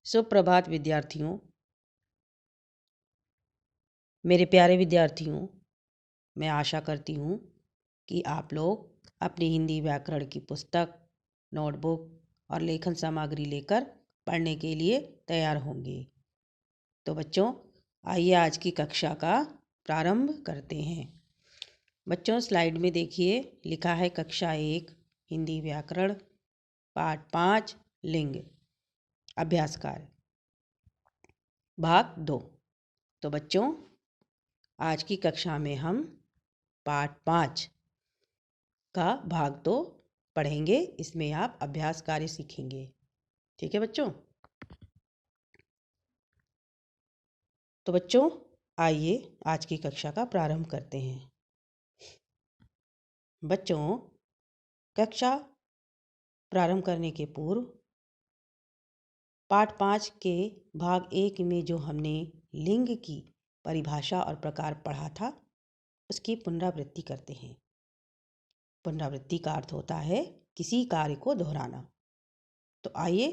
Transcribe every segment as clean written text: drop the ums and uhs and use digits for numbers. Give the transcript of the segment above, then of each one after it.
सुप्रभात विद्यार्थियों। मेरे प्यारे विद्यार्थियों, मैं आशा करती हूँ कि आप लोग अपनी हिंदी व्याकरण की पुस्तक, नोटबुक और लेखन सामग्री लेकर पढ़ने के लिए तैयार होंगे। तो बच्चों, आइए आज की कक्षा का प्रारंभ करते हैं। बच्चों, स्लाइड में देखिए, लिखा है कक्षा 1 हिंदी व्याकरण पाठ 5 लिंग अभ्यास कार्य भाग 2। तो बच्चों, आज की कक्षा में हम पाठ 5 का भाग 2 पढ़ेंगे। इसमें आप अभ्यास कार्य सीखेंगे। ठीक है बच्चों? तो बच्चों, आइए आज की कक्षा का प्रारंभ करते हैं। बच्चों, कक्षा प्रारंभ करने के पूर्व पाठ 5 के भाग 1 में जो हमने लिंग की परिभाषा और प्रकार पढ़ा था, उसकी पुनरावृत्ति करते हैं। पुनरावृत्ति का अर्थ होता है किसी कार्य को दोहराना। तो आइए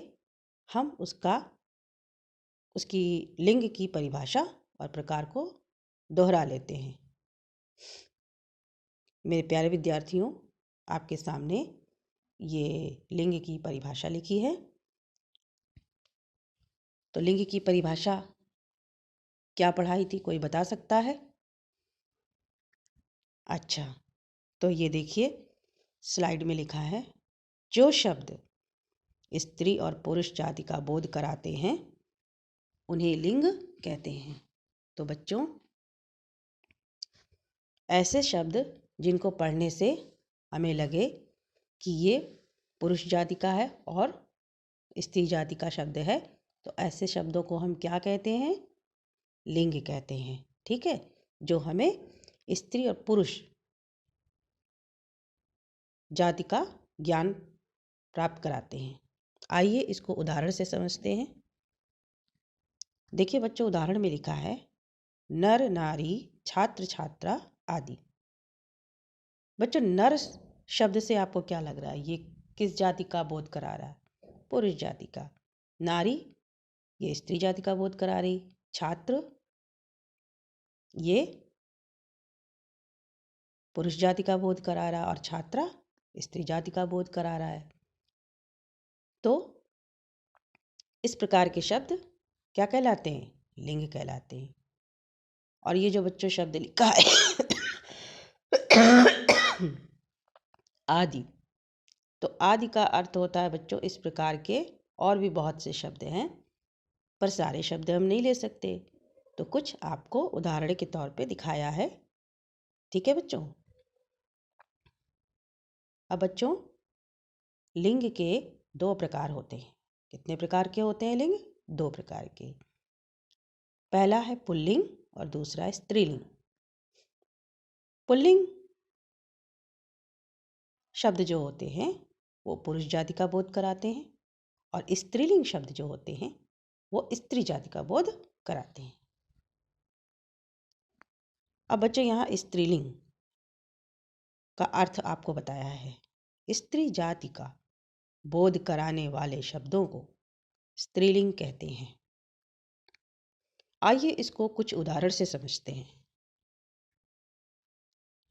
हम उसकी लिंग की परिभाषा और प्रकार को दोहरा लेते हैं। मेरे प्यारे विद्यार्थियों, आपके सामने ये लिंग की परिभाषा लिखी है। तो लिंग की परिभाषा क्या पढ़ाई थी, कोई बता सकता है? अच्छा, तो ये देखिए, स्लाइड में लिखा है, जो शब्द स्त्री और पुरुष जाति का बोध कराते हैं उन्हें लिंग कहते हैं। तो बच्चों, ऐसे शब्द जिनको पढ़ने से हमें लगे कि ये पुरुष जाति का है और स्त्री जाति का शब्द है, तो ऐसे शब्दों को हम क्या कहते हैं? लिंग कहते हैं। ठीक है, जो हमें स्त्री और पुरुष जाति का ज्ञान प्राप्त कराते हैं। आइए इसको उदाहरण से समझते हैं। देखिए बच्चों, उदाहरण में लिखा है, नर नारी छात्र छात्रा आदि। बच्चों, नर शब्द से आपको क्या लग रहा है? ये किस जाति का बोध करा रहा है? पुरुष जाति का। नारी, ये स्त्री जाति का बोध करा रही। छात्र, ये पुरुष जाति का बोध करा रहा, और छात्रा स्त्री जाति का बोध करा रहा है। तो इस प्रकार के शब्द क्या कहलाते हैं? लिंग कहलाते हैं। और ये जो बच्चों शब्द लिखा है आदि, तो आदि का अर्थ होता है बच्चों, इस प्रकार के और भी बहुत से शब्द हैं, पर सारे शब्द हम नहीं ले सकते, तो कुछ आपको उदाहरण के तौर पे दिखाया है। ठीक है बच्चों? अब बच्चों, लिंग के 2 प्रकार होते हैं। कितने प्रकार के होते हैं लिंग? 2 प्रकार के। पहला है पुल्लिंग और दूसरा है स्त्रीलिंग। पुल्लिंग शब्द जो होते हैं वो पुरुष जाति का बोध कराते हैं, और स्त्रीलिंग शब्द जो होते हैं वो स्त्री जाति का बोध कराते हैं। अब बच्चों, यहाँ स्त्रीलिंग का अर्थ आपको बताया है। स्त्री जाति का बोध कराने वाले शब्दों को स्त्रीलिंग कहते हैं। आइए इसको कुछ उदाहरण से समझते हैं।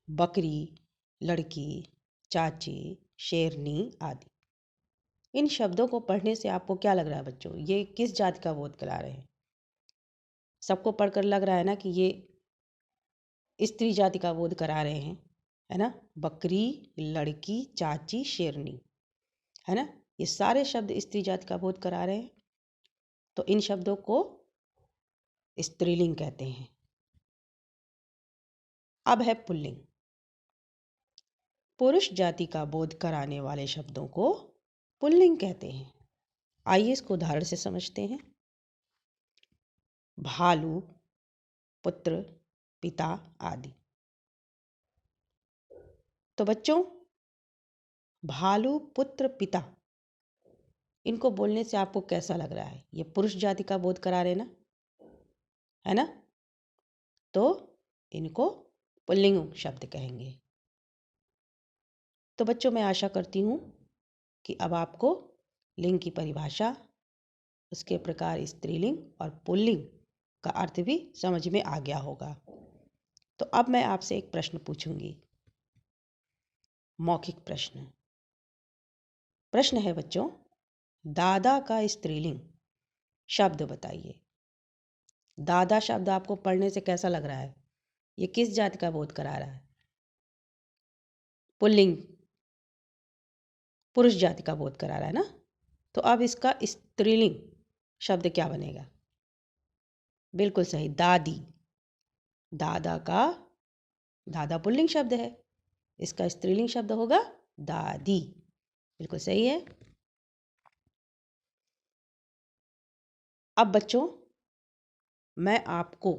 बकरी, लड़की, चाची, शेरनी आदि। इन शब्दों को पढ़ने से आपको क्या लग रहा है बच्चों? ये किस जाति का बोध करा रहे हैं? सबको पढ़कर लग रहा है ना कि ये स्त्री जाति का बोध करा रहे हैं, है ना? बकरी, लड़की, चाची, शेरनी, है ना? ये सारे शब्द स्त्री जाति का बोध करा रहे हैं। तो इन शब्दों को स्त्रीलिंग कहते हैं। अब है पुल्लिंग। पुरुष जाति का बोध कराने वाले शब्दों को पुल्लिंग कहते हैं। आइए इसको उदाहरण से समझते हैं। भालू, पुत्र, पिता आदि। तो बच्चों, भालू, पुत्र, पिता, इनको बोलने से आपको कैसा लग रहा है? ये पुरुष जाति का बोध करा रहे ना, है ना? तो इनको पुल्लिंग शब्द कहेंगे। तो बच्चों, मैं आशा करती हूँ कि अब आपको लिंग की परिभाषा उसके प्रकार स्त्रीलिंग और पुल्लिंग का अर्थ भी समझ में आ गया होगा। तो अब मैं आपसे एक प्रश्न पूछूंगी, मौखिक प्रश्न। प्रश्न है बच्चों, दादा का स्त्रीलिंग शब्द बताइए। दादा शब्द आपको पढ़ने से कैसा लग रहा है? ये किस जाति का बोध करा रहा है? पुल्लिंग, पुरुष जाति का बोध करा रहा है ना। तो अब इसका स्त्रीलिंग शब्द क्या बनेगा? बिल्कुल सही, दादी। दादा का, दादा पुल्लिंग शब्द है, इसका स्त्रीलिंग शब्द होगा दादी। बिल्कुल सही है। अब बच्चों, मैं आपको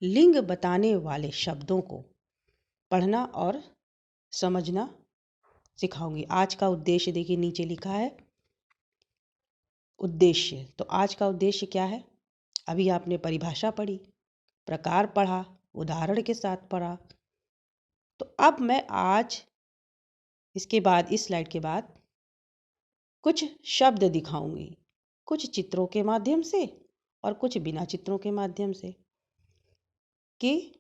लिंग बताने वाले शब्दों को पढ़ना और समझना सिखाऊंगी। आज का उद्देश्य देखिए, नीचे लिखा है उद्देश्य। तो आज का उद्देश्य क्या है? अभी आपने परिभाषा पढ़ी, प्रकार पढ़ा, उदाहरण के साथ पढ़ा। तो अब मैं आज इसके बाद, इस स्लाइड के बाद, कुछ शब्द दिखाऊंगी, कुछ चित्रों के माध्यम से और कुछ बिना चित्रों के माध्यम से, कि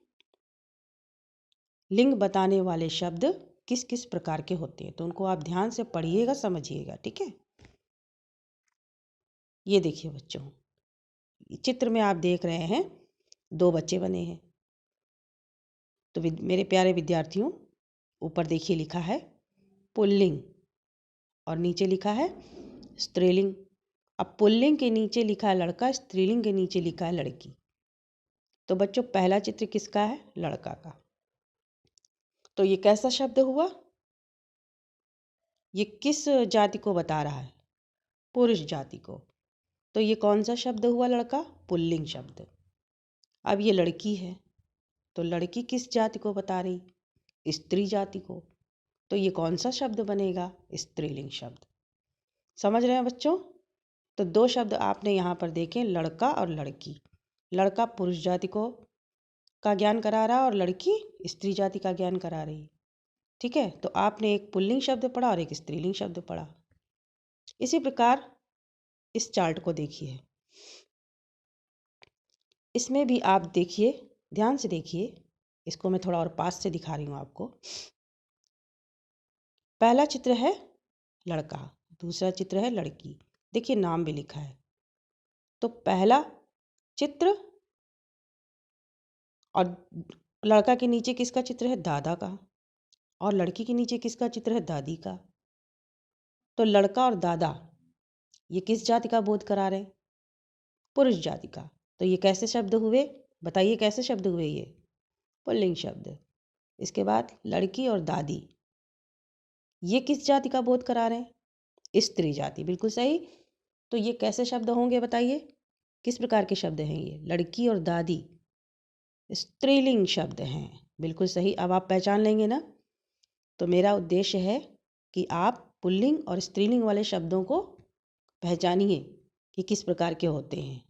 लिंग बताने वाले शब्द किस किस प्रकार के होते हैं। तो उनको आप ध्यान से पढ़िएगा, समझिएगा, ठीक है। ये देखिए बच्चों, चित्र में आप देख रहे हैं 2 बच्चे बने हैं। तो मेरे प्यारे विद्यार्थियों, ऊपर देखिए लिखा है पुल्लिंग और नीचे लिखा है स्त्रीलिंग। अब पुल्लिंग के नीचे लिखा है लड़का, स्त्रीलिंग के नीचे लिखा है लड़की। तो बच्चों, पहला चित्र किसका है? लड़का का। तो ये कैसा शब्द हुआ? ये किस जाति को बता रहा है? पुरुष जाति को। तो ये कौन सा शब्द हुआ? लड़का, पुल्लिंग शब्द। अब ये लड़की है, तो लड़की किस जाति को बता रही? स्त्री जाति को। तो ये कौन सा शब्द बनेगा? स्त्रीलिंग शब्द। समझ रहे हैं बच्चों? तो 2 शब्द आपने यहाँ पर देखे, लड़का और लड़की। लड़का पुरुष जाति को का ज्ञान करा रहा और लड़की स्त्री जाति का ज्ञान करा रही। ठीक है, तो आपने एक पुल्लिंग शब्द पढ़ा और एक स्त्रीलिंग शब्द पढ़ा। इसी प्रकार इस चार्ट को देखिए, इसमें भी आप देखिए, ध्यान से देखिए। इसको मैं थोड़ा और पास से दिखा रही हूँ आपको। पहला चित्र है लड़का, दूसरा चित्र है लड़की। देखिए, नाम भी लिखा है। तो पहला चित्र, और लड़का के नीचे किसका चित्र है? दादा का। और लड़की के नीचे किसका चित्र है? दादी का। तो लड़का और दादा, ये किस जाति का बोध करा रहे हैं? पुरुष जाति का। तो ये कैसे शब्द हुए? बताइए, कैसे शब्द हुए? ये पुल्लिंग शब्द। इसके बाद लड़की और दादी, ये किस जाति का बोध करा रहे हैं? स्त्री जाति। बिल्कुल सही। तो ये कैसे शब्द होंगे? बताइए, किस प्रकार के शब्द हैं ये? लड़की और दादी स्त्रीलिंग शब्द हैं। बिल्कुल सही। अब आप पहचान लेंगे ना। तो मेरा उद्देश्य है कि आप पुल्लिंग और स्त्रीलिंग वाले शब्दों को पहचानिए कि किस प्रकार के होते हैं।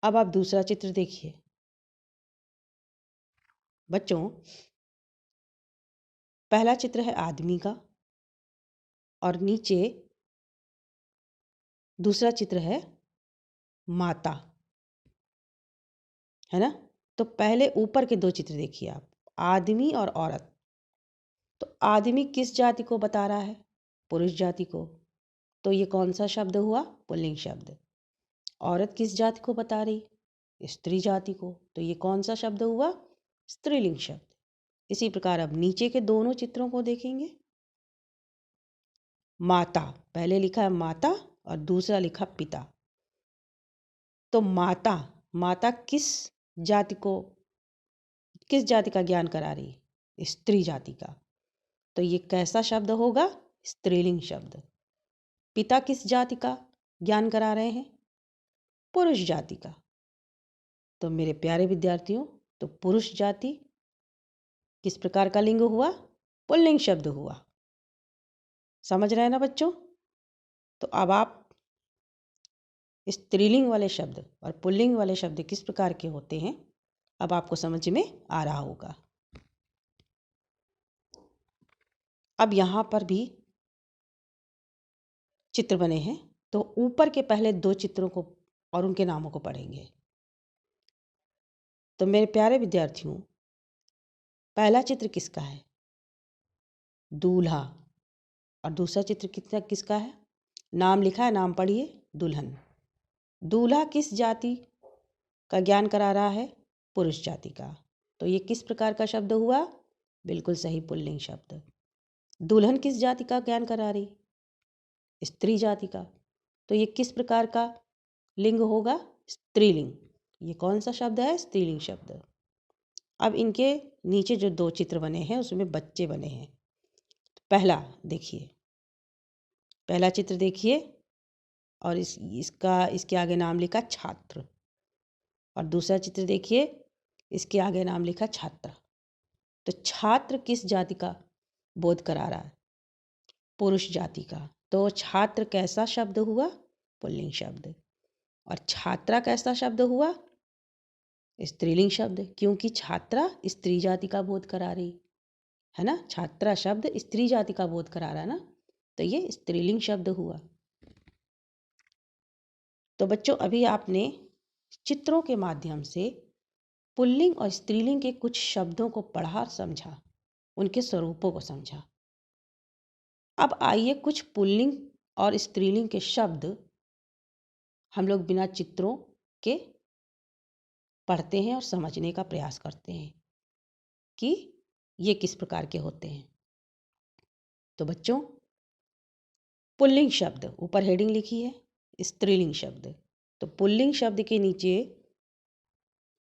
अब आप दूसरा चित्र देखिए बच्चों। पहला चित्र है आदमी का और नीचे दूसरा चित्र है माता, है ना। तो पहले ऊपर के 2 चित्र देखिए आप, आदमी और औरत। तो आदमी किस जाति को बता रहा है? पुरुष जाति को। तो ये कौन सा शब्द हुआ? पुल्लिंग शब्द। औरत किस जाति को बता रही? स्त्री जाति को। तो ये कौन सा शब्द हुआ? स्त्रीलिंग शब्द। इसी प्रकार अब नीचे के दोनों चित्रों को देखेंगे। माता, पहले लिखा है माता और दूसरा लिखा पिता। तो माता, माता किस जाति को, किस जाति का ज्ञान करा रही? स्त्री जाति का। तो ये कैसा शब्द होगा? स्त्रीलिंग शब्द। पिता किस जाति का ज्ञान करा रहे हैं? पुरुष जाति का। तो मेरे प्यारे विद्यार्थियों, तो पुरुष जाति किस प्रकार का लिंग हुआ? पुल्लिंग शब्द हुआ। समझ रहे हैं ना बच्चों? तो अब आप स्त्रीलिंग वाले शब्द और पुल्लिंग वाले शब्द किस प्रकार के होते हैं, अब आपको समझ में आ रहा होगा। अब यहाँ पर भी चित्र बने हैं, तो ऊपर के पहले 2 चित्रों को और उनके नामों को पढ़ेंगे। तो मेरे प्यारे विद्यार्थियों, पहला चित्र किसका है? दूल्हा। और दूसरा चित्र किसका है? नाम लिखा है, नाम पढ़िए, दुल्हन। दूल्हा किस जाति का ज्ञान करा रहा है? पुरुष जाति का। तो ये किस प्रकार का शब्द हुआ? बिल्कुल सही, पुल्लिंग शब्द। दुल्हन किस जाति का ज्ञान करा रही? स्त्री जाति का। तो ये किस प्रकार का लिंग होगा? स्त्रीलिंग। ये कौन सा शब्द है? स्त्रीलिंग शब्द। अब इनके नीचे जो 2 चित्र बने हैं उसमें बच्चे बने हैं। पहला देखिए, पहला चित्र देखिए, और इसके आगे नाम लिखा छात्र। और दूसरा चित्र देखिए, इसके आगे नाम लिखा छात्रा। तो छात्र किस जाति का बोध करा रहा है? पुरुष जाति का। तो छात्र कैसा शब्द हुआ? पुल्लिंग शब्द। और छात्रा कैसा शब्द हुआ? स्त्रीलिंग शब्द, क्योंकि छात्रा स्त्री जाति का बोध करा रही है ना। छात्रा शब्द स्त्री जाति का बोध करा रहा है ना, तो ये स्त्रीलिंग शब्द हुआ। तो बच्चों, अभी आपने चित्रों के माध्यम से पुल्लिंग और स्त्रीलिंग के कुछ शब्दों को पढ़ा, समझा, उनके स्वरूपों को समझा। अब आइए कुछ पुल्लिंग और स्त्रीलिंग के शब्द हम लोग बिना चित्रों के पढ़ते हैं और समझने का प्रयास करते हैं कि ये किस प्रकार के होते हैं। तो बच्चों, पुल्लिंग शब्द, ऊपर हेडिंग लिखी है, स्त्रीलिंग शब्द। तो पुल्लिंग शब्द के नीचे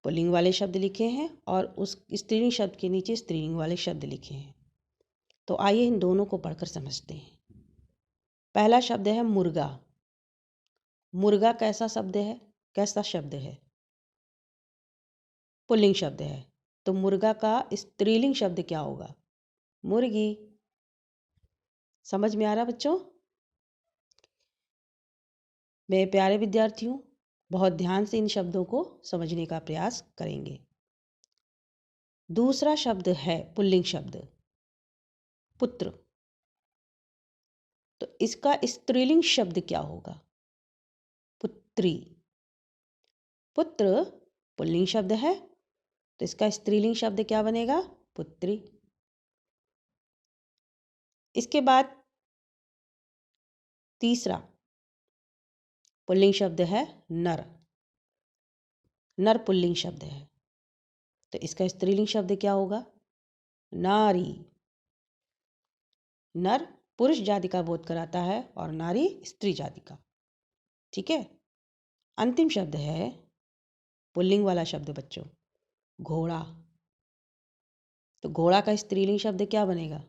पुल्लिंग वाले शब्द लिखे हैं और उस स्त्रीलिंग शब्द के नीचे स्त्रीलिंग वाले शब्द लिखे हैं। तो आइए इन दोनों को पढ़कर समझते हैं। पहला शब्द है मुर्गा। मुर्गा कैसा शब्द है? कैसा शब्द है? पुल्लिंग शब्द है। तो मुर्गा का स्त्रीलिंग शब्द क्या होगा? मुर्गी। समझ में आ रहा बच्चों? मेरे प्यारे विद्यार्थियों, बहुत ध्यान से इन शब्दों को समझने का प्रयास करेंगे। दूसरा शब्द है पुल्लिंग शब्द, पुत्र। तो इसका स्त्रीलिंग शब्द क्या होगा? पुत्री। पुत्र पुल्लिंग शब्द है, तो इसका स्त्रीलिंग शब्द क्या बनेगा? पुत्री। इसके बाद तीसरा पुल्लिंग शब्द है नर। नर पुल्लिंग शब्द है, तो इसका स्त्रीलिंग शब्द क्या होगा? नारी। नर पुरुष जाति का बोध कराता है और नारी स्त्री जाति का। ठीक है। अंतिम शब्द है पुल्लिंग वाला शब्द बच्चों, घोड़ा। तो घोड़ा का स्त्रीलिंग शब्द क्या बनेगा?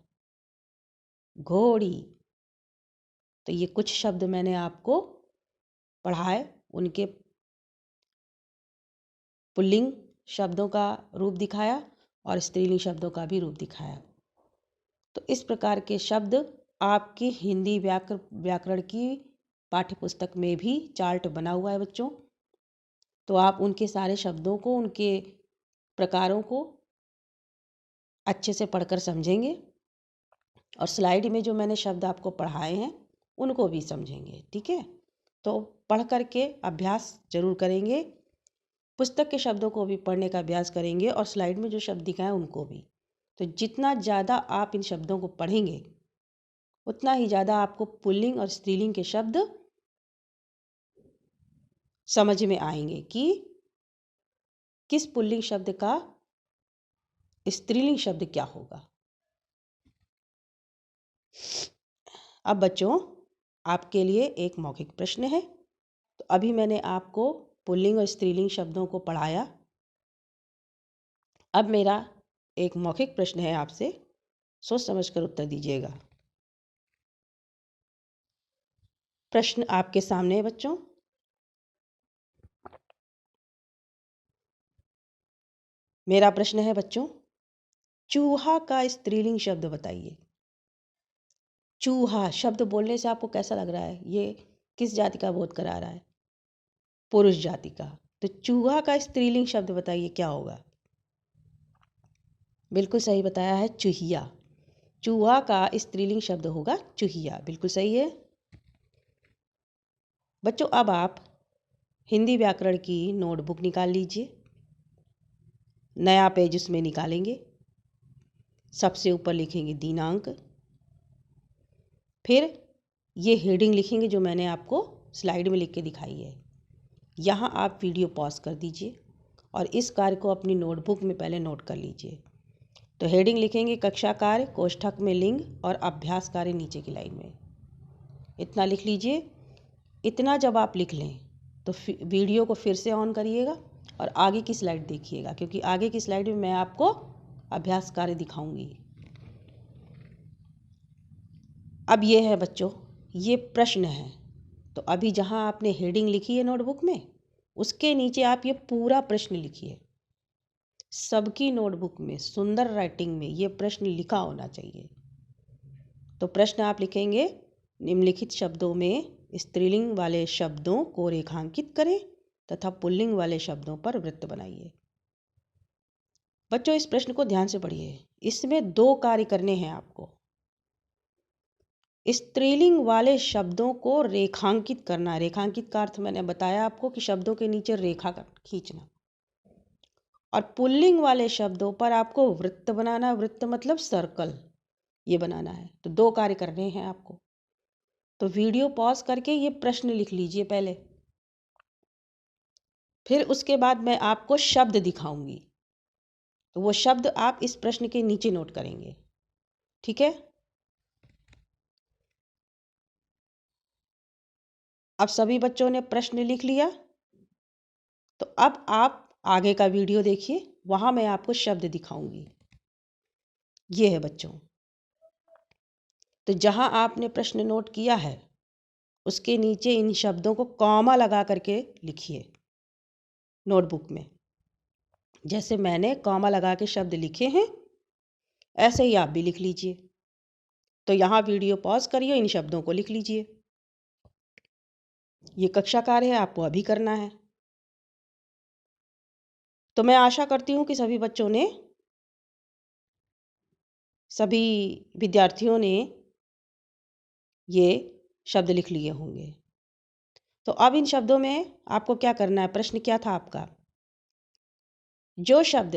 घोड़ी। तो ये कुछ शब्द मैंने आपको पढ़ाए, उनके पुल्लिंग शब्दों का रूप दिखाया और स्त्रीलिंग शब्दों का भी रूप दिखाया। तो इस प्रकार के शब्द आपकी हिंदी व्याकरण की पाठ्यपुस्तक में भी चार्ट बना हुआ है बच्चों। तो आप उनके सारे शब्दों को, उनके प्रकारों को अच्छे से पढ़कर समझेंगे और स्लाइड में जो मैंने शब्द आपको पढ़ाए हैं उनको भी समझेंगे। ठीक है। तो पढ़ करके अभ्यास जरूर करेंगे, पुस्तक के शब्दों को भी पढ़ने का अभ्यास करेंगे और स्लाइड में जो शब्द दिखाए उनको भी। तो जितना ज़्यादा आप इन शब्दों को पढ़ेंगे उतना ही ज़्यादा आपको पुल्लिंग और स्त्रीलिंग के शब्द समझ में आएंगे कि किस पुल्लिंग शब्द का स्त्रीलिंग शब्द क्या होगा। अब बच्चों, आपके लिए एक मौखिक प्रश्न है। तो अभी मैंने आपको पुल्लिंग और स्त्रीलिंग शब्दों को पढ़ाया। अब मेरा एक मौखिक प्रश्न है आपसे, सोच समझकर उत्तर दीजिएगा। प्रश्न आपके सामने है बच्चों। मेरा प्रश्न है बच्चों, चूहा का स्त्रीलिंग शब्द बताइए। चूहा शब्द बोलने से आपको कैसा लग रहा है? ये किस जाति का बोध करा रहा है? पुरुष जाति का। तो चूहा का स्त्रीलिंग शब्द बताइए क्या होगा? बिल्कुल सही बताया है, चूहिया। चूहा का स्त्रीलिंग शब्द होगा चूहिया। बिल्कुल सही है। बच्चों अब आप हिंदी व्याकरण की नोटबुक निकाल लीजिए। नया पेज उसमें निकालेंगे। सबसे ऊपर लिखेंगे दिनांक, फिर ये हेडिंग लिखेंगे जो मैंने आपको स्लाइड में लिख के दिखाई है। यहाँ आप वीडियो पॉज कर दीजिए और इस कार्य को अपनी नोटबुक में पहले नोट कर लीजिए। तो हेडिंग लिखेंगे कक्षा कार्य, कोष्ठक में लिंग और अभ्यास कार्य नीचे की लाइन में। इतना लिख लीजिए। इतना जब आप लिख लें तो वीडियो को फिर से ऑन करिएगा और आगे की स्लाइड देखिएगा, क्योंकि आगे की स्लाइड में मैं आपको अभ्यास कार्य दिखाऊंगी। अब ये है बच्चों, ये प्रश्न है। तो अभी जहाँ आपने हेडिंग लिखी है नोटबुक में, उसके नीचे आप ये पूरा प्रश्न लिखिए। सबकी नोटबुक में सुंदर राइटिंग में ये प्रश्न लिखा होना चाहिए। तो प्रश्न आप लिखेंगे, निम्नलिखित शब्दों में स्त्रीलिंग वाले शब्दों को रेखांकित करें तथा पुल्लिंग वाले शब्दों पर वृत्त बनाइए। बच्चों इस प्रश्न को ध्यान से पढ़िए। इसमें 2 कार्य करने हैं आपको। स्त्रीलिंग वाले शब्दों को रेखांकित करना। रेखांकित का अर्थ मैंने बताया आपको कि शब्दों के नीचे रेखा खींचना। और पुल्लिंग वाले शब्दों पर आपको वृत्त बनाना। वृत्त मतलब सर्कल, ये बनाना है। तो 2 कार्य करने हैं आपको। तो वीडियो पॉज करके ये प्रश्न लिख लीजिए पहले, फिर उसके बाद मैं आपको शब्द दिखाऊंगी। तो वो शब्द आप इस प्रश्न के नीचे नोट करेंगे, ठीक है। अब सभी बच्चों ने प्रश्न लिख लिया, तो अब आप आगे का वीडियो देखिए, वहां मैं आपको शब्द दिखाऊंगी। ये है बच्चों। तो जहां आपने प्रश्न नोट किया है उसके नीचे इन शब्दों को कॉमा लगा करके लिखिए नोटबुक में। जैसे मैंने कॉमा लगा के शब्द लिखे हैं, ऐसे ही आप भी लिख लीजिए। तो यहाँ वीडियो पॉज करिए, इन शब्दों को लिख लीजिए। ये कक्षा कार्य है, आपको अभी करना है। तो मैं आशा करती हूँ कि सभी विद्यार्थियों ने ये शब्द लिख लिए होंगे। तो अब इन शब्दों में आपको क्या करना है? प्रश्न क्या था आपका? जो शब्द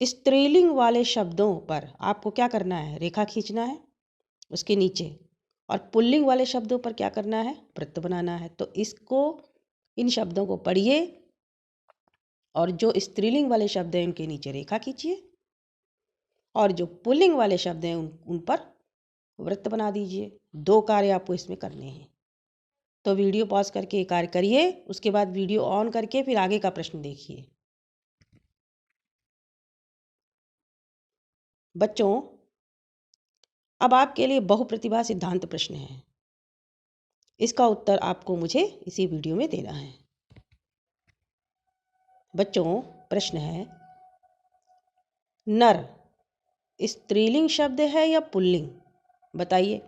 स्त्रीलिंग वाले शब्दों पर आपको क्या करना है? रेखा खींचना है उसके नीचे। और पुल्लिंग वाले शब्दों पर क्या करना है? वृत्त बनाना है। तो इन शब्दों को पढ़िए और जो स्त्रीलिंग वाले शब्द हैं उनके नीचे रेखा खींचिए और जो पुल्लिंग वाले शब्द हैं उन पर वृत्त बना दीजिए। 2 कार्य आपको इसमें करने हैं। तो वीडियो पॉज करके ये कार्य करिए, उसके बाद वीडियो ऑन करके फिर आगे का प्रश्न देखिए। बच्चों अब आपके लिए बहुप्रतिभा सिद्धांत प्रश्न है। इसका उत्तर आपको मुझे इसी वीडियो में देना है। बच्चों प्रश्न है, नर स्त्रीलिंग शब्द है या पुल्लिंग? बताइए।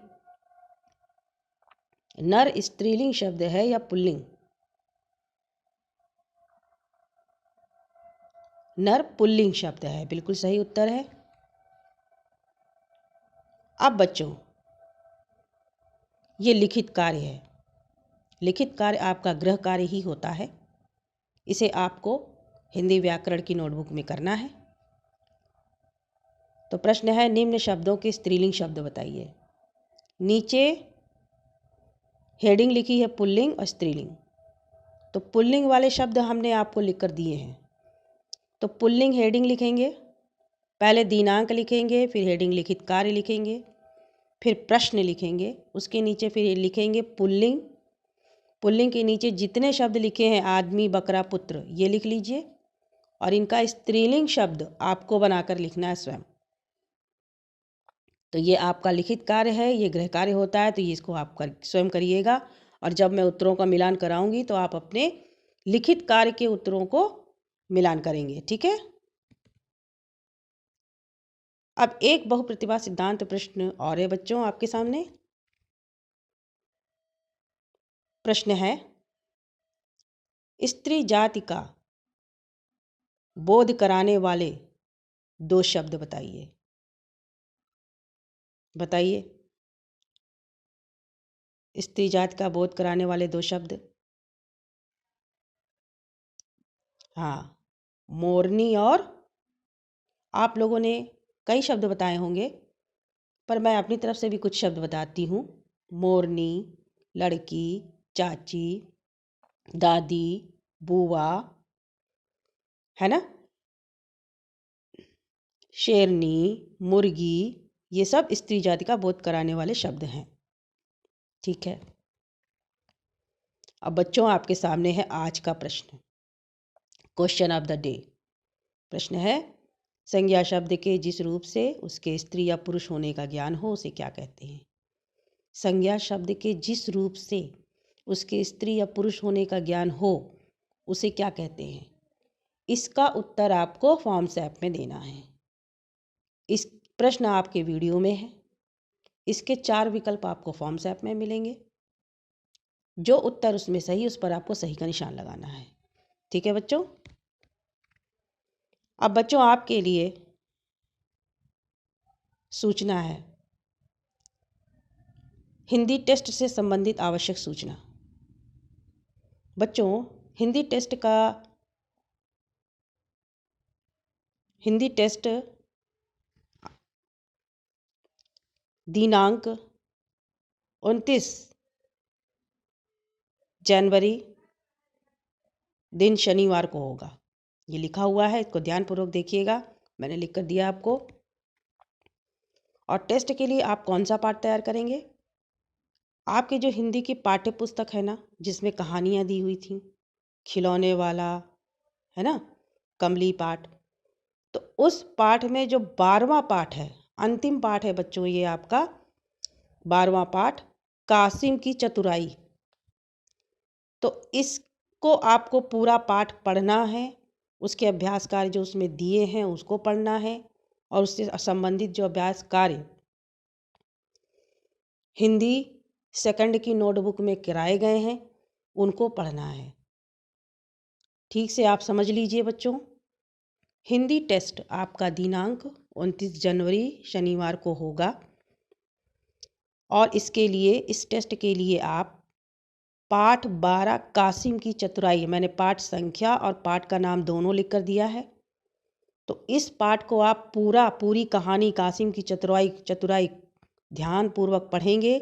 नर स्त्रीलिंग शब्द है या पुल्लिंग? नर पुल्लिंग शब्द है, बिल्कुल सही उत्तर है। अब बच्चों ये लिखित कार्य है। लिखित कार्य आपका गृह कार्य ही होता है। इसे आपको हिंदी व्याकरण की नोटबुक में करना है। तो प्रश्न है, निम्न शब्दों के स्त्रीलिंग शब्द बताइए। नीचे हेडिंग लिखी है पुल्लिंग और स्त्रीलिंग। तो पुल्लिंग वाले शब्द हमने आपको लिख कर दिए हैं। तो पुल्लिंग हेडिंग लिखेंगे, पहले दिनांक लिखेंगे, फिर हेडिंग लिखित कार्य लिखेंगे, फिर प्रश्न लिखेंगे, उसके नीचे फिर लिखेंगे पुल्लिंग। पुल्लिंग के नीचे जितने शब्द लिखे हैं आदमी, बकरा, पुत्र, ये लिख लीजिए और इनका स्त्रीलिंग शब्द आपको बनाकर लिखना है स्वयं। तो ये आपका लिखित कार्य है, ये गृह कार्य होता है। तो ये इसको आप स्वयं करिएगा और जब मैं उत्तरों का मिलान कराऊंगी तो आप अपने लिखित कार्य के उत्तरों को मिलान करेंगे, ठीक है। अब एक बहुप्रतिभा सिद्धांत प्रश्न और है बच्चों आपके सामने। प्रश्न है, स्त्री जाति का बोध कराने वाले 2 शब्द बताइए। बताइए। स्त्री जाति का बोध कराने वाले दो शब्द। हाँ, मोरनी, और आप लोगों ने कई शब्द बताए होंगे, पर मैं अपनी तरफ से भी कुछ शब्द बताती हूँ। मोरनी, लड़की, चाची, दादी, बुआ, है ना, शेरनी, मुर्गी, ये सब स्त्री जाति का बोध कराने वाले शब्द हैं। ठीक है, अब बच्चों आपके सामने है आज का प्रश्न, क्वेश्चन ऑफ द डे। प्रश्न है, संज्ञा शब्द के जिस रूप से उसके स्त्री या पुरुष होने का ज्ञान हो उसे क्या कहते हैं? संज्ञा शब्द के जिस रूप से उसके स्त्री या पुरुष होने का ज्ञान हो उसे क्या कहते हैं? इसका उत्तर आपको फॉर्म्स ऐप में देना है। इस प्रश्न आपके वीडियो में है। इसके 4 विकल्प आपको फॉर्म्स ऐप में मिलेंगे। जो उत्तर उसमें सही, उस पर आपको सही का निशान लगाना है। ठीक है बच्चों? अब बच्चों आपके लिए सूचना है, हिंदी टेस्ट से संबंधित आवश्यक सूचना। बच्चों, हिंदी टेस्ट दिनांक 29 जनवरी दिन शनिवार को होगा। ये लिखा हुआ है, इसको ध्यानपूर्वक देखिएगा, मैंने लिख कर दिया आपको। और टेस्ट के लिए आप कौन सा पाठ तैयार करेंगे? आपके जो हिंदी की पाठ्य पुस्तक है ना, जिसमें कहानियाँ दी हुई थी, खिलौने वाला, है ना, कमली पाठ, तो उस पाठ में जो 12वां पाठ है, अंतिम पाठ है बच्चों, ये आपका 12वां पाठ, कासिम की चतुराई। तो इसको आपको पूरा पाठ पढ़ना है, उसके अभ्यास कार्य जो उसमें दिए हैं उसको पढ़ना है, और उससे संबंधित जो अभ्यास कार्य हिंदी सेकंड की नोटबुक में कराए गए हैं उनको पढ़ना है। ठीक से आप समझ लीजिए बच्चों, हिंदी टेस्ट आपका दिनांक 29 जनवरी शनिवार को होगा, और इसके लिए, इस टेस्ट के लिए आप पाठ 12 कासिम की चतुराई, मैंने पाठ संख्या और पाठ का नाम दोनों लिख कर दिया है, तो इस पाठ को आप पूरी कहानी कासिम की चतुराई ध्यानपूर्वक पढ़ेंगे,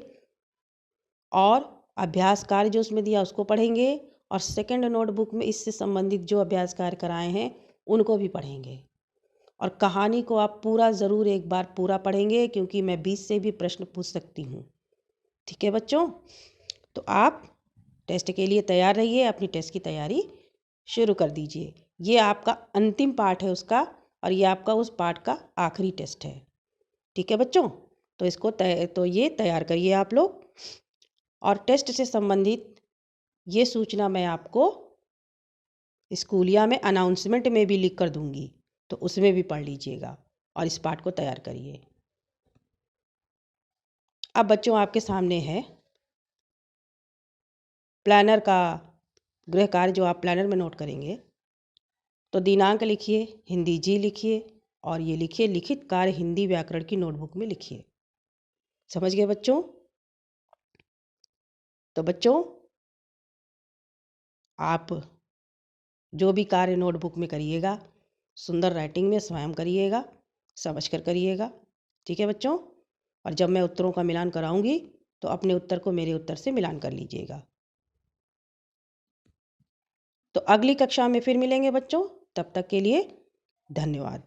और अभ्यास कार्य जो उसमें दिया उसको पढ़ेंगे, और सेकंड नोटबुक में इससे संबंधित जो अभ्यास कार्य कराए हैं उनको भी पढ़ेंगे। और कहानी को आप पूरा ज़रूर एक बार पूरा पढ़ेंगे, क्योंकि मैं 20 से भी प्रश्न पूछ सकती हूँ। ठीक है बच्चों? तो आप टेस्ट के लिए तैयार रहिए, अपनी टेस्ट की तैयारी शुरू कर दीजिए। ये आपका अंतिम पाठ है उसका, और ये आपका उस पाठ का आखिरी टेस्ट है। ठीक है बच्चों? तो तो ये तैयार करिए आप लोग, और टेस्ट से संबंधित ये सूचना मैं आपको स्कूलिया में अनाउंसमेंट में भी लिख कर दूंगी, तो उसमें भी पढ़ लीजिएगा और इस पाठ को तैयार करिए। अब बच्चों आपके सामने है प्लानर का गृह कार्य, जो आप प्लानर में नोट करेंगे। तो दिनांक लिखिए, हिंदी जी लिखिए, और ये लिखिए लिखित कार्य हिंदी व्याकरण की नोटबुक में लिखिए। समझ गए बच्चों? तो बच्चों आप जो भी कार्य नोटबुक में करिएगा, सुंदर राइटिंग में स्वयं करिएगा, समझ कर करिएगा। ठीक है बच्चों? और जब मैं उत्तरों का मिलान कराऊंगी तो अपने उत्तर को मेरे उत्तर से मिलान कर लीजिएगा। तो अगली कक्षा में फिर मिलेंगे बच्चों, तब तक के लिए धन्यवाद।